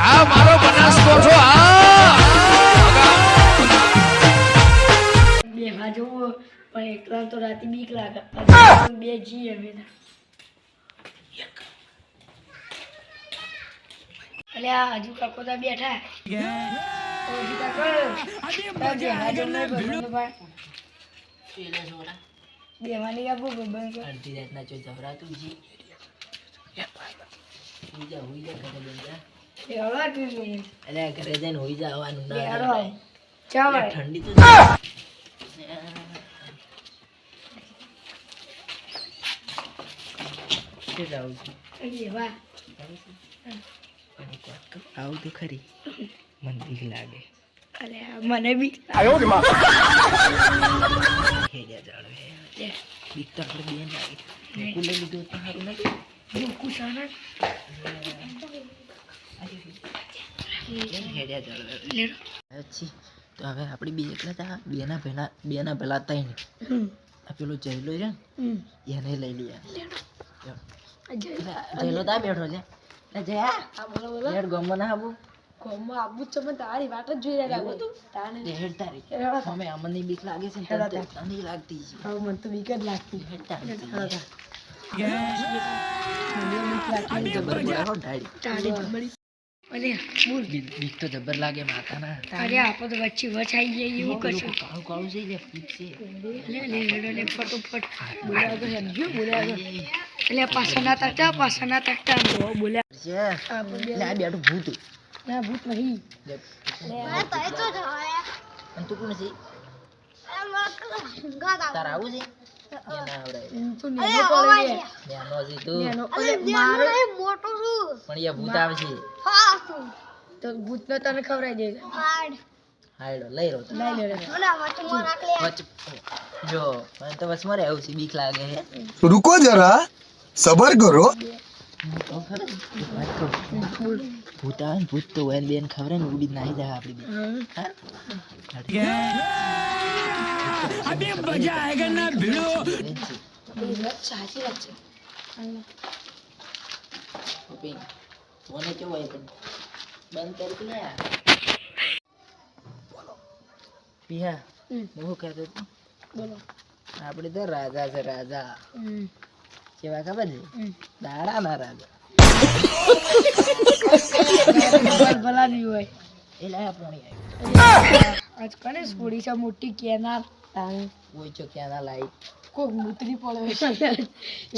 આ મારો બનાસકોઠો બે હાજો પણ એકલા તો રાતે બીક લાગે બે જી અમે અલ્યા હજુ કાકો તા બેઠા હજુ કાકો બે હાજો ને બંધ ભાઈ બે માની આપો બંધ અડધી રાતના જો જબરાતું જી હોઈ જા ઘરે બેજા એ હળવા પી અલ્યા ઘરે જઈને હોઈ જવાનું બે ના હળવા ચાલ ઠંડી તો કે જાવ છું અરે વાહ આવું તો ખરી મને બીક લાગે અરે મને બીક હેડ્યા જાળવે બીક તો આપણે બેન લાગે કુલે લીધું તો સારું નથી કુસાના હેડ્યા જાળવે પછી તો હવે આપણી બે એકલા હતા બેના પહેલા ત્રણ આ પેલો જયલો છે ને એને લઈ લઈએ જયલો તા બેઠો છે જયા હેડ ગમો ના આવું કોમમાં આબુ તો મને તારી વાટ જ જોઈ રહ્યા હતા તું તાને હેડ તારી અમે અમને બીક લાગે છે તને લાગતી છે હવે મને તો બીક જ લાગતી હેડ તારી બીક તો જબર લાગે માતાના અરે આપણે તો વચ્ચે વચાઈ જઈએ એવું કરશું કાળું કાળું છે લે બીક છે લે ફટોફટ બોલાવ તો સમજ્યો બોલાવ એટલે પાછા ના તકતા બોલ્યા છે લે આ બેઠું ભૂત ના ભૂત નહીં અને તું કોણ છે તાર આવું છે એના આવડાય તું નેનો કોલે નેનો છે તું મારો મોટો છું પણ એ ભૂત આવે છે હા તું તો ભૂત નો તને ખવરાઈ દે હાયડો લઈ રહ્યો લઈ લે મને વચમાં રાખ લે જો મને તો બસ મરે આવું છે બીક લાગે હે रुको जरा सबर करो ભૂત આવે ને ભૂત તો વેન બેન ખબર ને ઉડી નાહી જાય આપડી અબે મજા આયેગા ના ભીડો સાચી વાત છે ઓપે ઓને કેવો હોય પણ બંધ કરી લે બોલો પિયા હું કહેતો હતો બોલો આપણે તો રાજા છે રાજા કેવા ખબર છે દાડા ના રાજા ભલા નહીં હોય એ લાયા પાણી આજ કને થોડી સા મોટી કેનાર કોઈ ચો ક્યાં ના લાઈ કોક મૂતરી પડે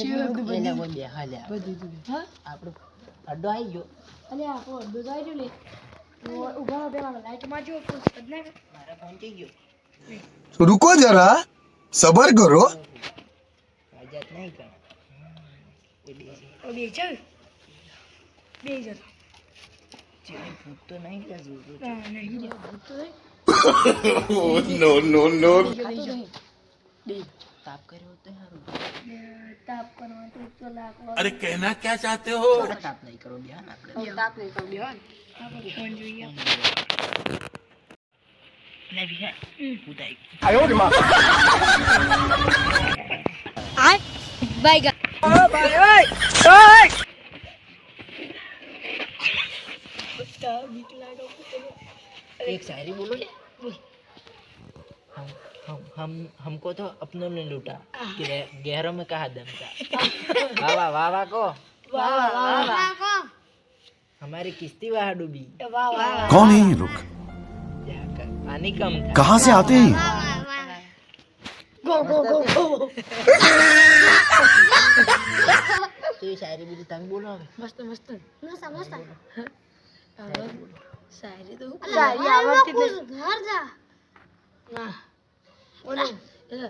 એને કોઈ બેહા લે બધું હા આપણો અડ્ડો આવી ગયો અલે આપો અડધો જાય જો લે ઉભા પેલા લાઈટ માં જો બદલે મારા પહોંચી ગયો रुको जरा सबर करो રાજાત નહીં કર ઓ બે ચાલ બે જર જે ભૂત તો નહીં કે જોજો નહીં રે ભૂત તો નહીં नो नो नो બે તાપ કર્યો તો સારું તાપ કરવા તો લાગવા अरे कहना क्या चाहते हो તાપ નહીં કરો બેન આપણે તાપ નહીં કર દે આપણે ફોન જોઈએ લે ભીયા ભૂત આવી આ બાય ગા બીક લાગે एक शायरी बोलो ने हमको तो अपनों ने लूटा गहरों में कहा दम था वाह वाह वाह को વાહ વાહ વાહ કો हमारी किस्ती वहाँ डूबी વાહ વાહ कौन है ये लोग पानी कम था कहाँ से आते हैं ગો ગો ગો ગો तो ये शायरी भी तंग बोलो हमें મસ્ત મસ્ત મસ્ત મસ્ત શાયરી તો શાયરી આવડતી જ ઘર જા ના ઓલે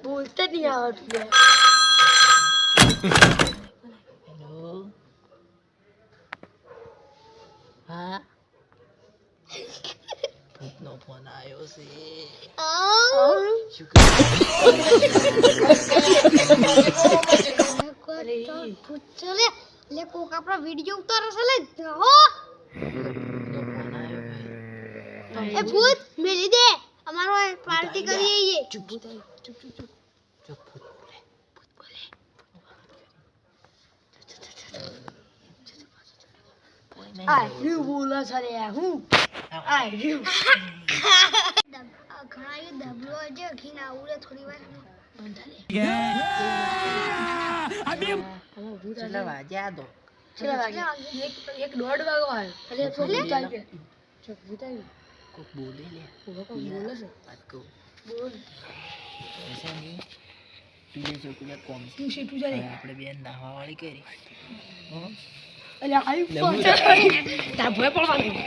બોલતે નહીં આવડતું हेलो हाँ भूतनो फोन आयो से ચલે લે કોક આપણા વિડિયો ઉતારે છે લે હો फोन आयो એ ભૂત મેલી દે અમારો પાર્ટી કરીએ ये चुप चुप चुप चुप चुप भूत बोले આ રહ્યું બોલે છે રે હું આ રહ્યું ઘણા એ દબલો છે ખીન આવડે થોડી વાર કેટલા વાગ્યા તો કેટલા વાગે એક દોઢ વાગો આવ્યો અરે થોડું ચાલજે ચક ભૂતાઈ કોક બોલે લે કોક બોલે છે વાત કહું બોલ ऐसा नहीं तुझे जो कुछ कॉम से તું શીખું છે રે આપણે બેન નાહવા વાળી કરી અલ્યા આઈ તા ભય પડવાનું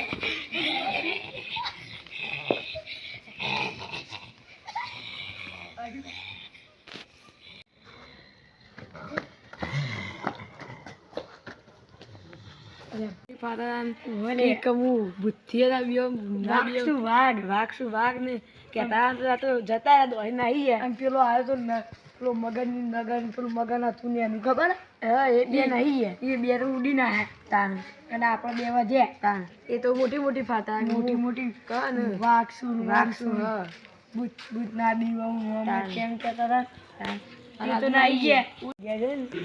પેલો આવ્યો તો પેલો મગન પેલું મગન હતું ને એનું ખબર એ બે નહીં એ બે ઉડી ના તાન અને આપણે બે વધ્યા તાન એ તો મોટી મોટી ફાટા મોટી વાઘસું ભૂત ના દીવા કેમ કેતા હતા એ તો નાઈ ગયા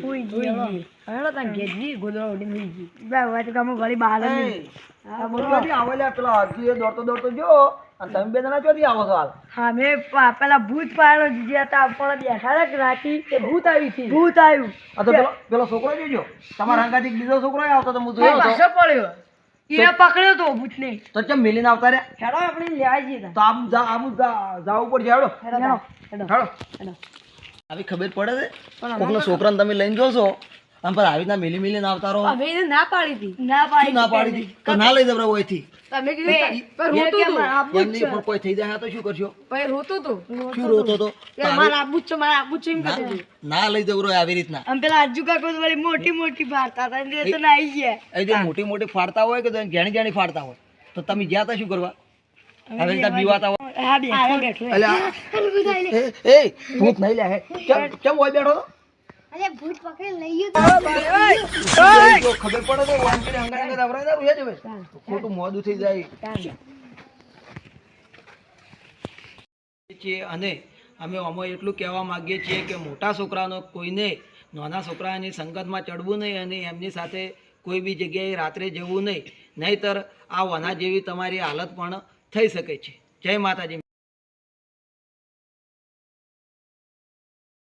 હુઈ ગયો હવે તાન ગેજી ગોદરા ઉડી હુઈ ગઈ બા વાત કામ ઘડી બહાર આ બોલો આવેલા પેલા હાથી દોડતો જો અને તમે બે જણા ચોથી આવો છો હાલ હા મેં પેલા ભૂત પાડો જીજ્યા તા પણ બેઠા હતા રાતી એ ભૂત આવી હતી ભૂત આવ્યું આ તો પેલો છોકરો જોજો તમારા હંગાથી બીજો છોકરો આવતો તો હું જોયો પાછો પડ્યો એને પકડ્યો તો ભૂતને તો ચમ મિલીને આવતા રે હેડો આપણે લેવા જઈએ તો આમ જાવું પડશે હેડો હેડો આવી ખબર પડે છે કોકનો છોકરાને તમે લઈને જોશો આમ પર આવી રીતના મિલીને આવતા રહો અમે એને ના પાડી હતી ના પાડી હતી તો ના લઈ જવરા હોયથી તમે કીધું પર રોતું તો એમની ઉપર કોઈ થઈ જાય તો શું કરશો ભાઈ રોતું તો શું રોતો તો મારા આબુ છે એમ કહે ના લઈ જવરો આવી રીતના આમ પેલા આજુ કાકો તો વળી મોટી ફાડતા હતા એટલે તો નાઈ ગયા એ જે મોટી ફાડતા હોય કે ઘેણી ફાડતા હોય તો તમે ગયા તા શું કરવા આવી રીતના બીવાતા હોય હા બેઠો એ ભૂત નહીં લે કેમ હોય બેઠો અરે ભૂત પકડી લઈ ગયો તો ખબર પડે તો વાંચીને હંગાને દવરાઈ દે રૂયા જવે ખોટું મોડું થઈ જાય છે અને અમે આમાં એટલું કહેવા માંગીએ છીએ કે મોટા છોકરાનો કોઈને નાના છોકરાની સંગતમાં ચડવું નહીં અને એમની સાથે કોઈ બી જગ્યાએ રાત્રે જવું નહીં નહીંતર આ વના જેવી તમારી હાલત પણ થઈ શકે છે જય માતાજી.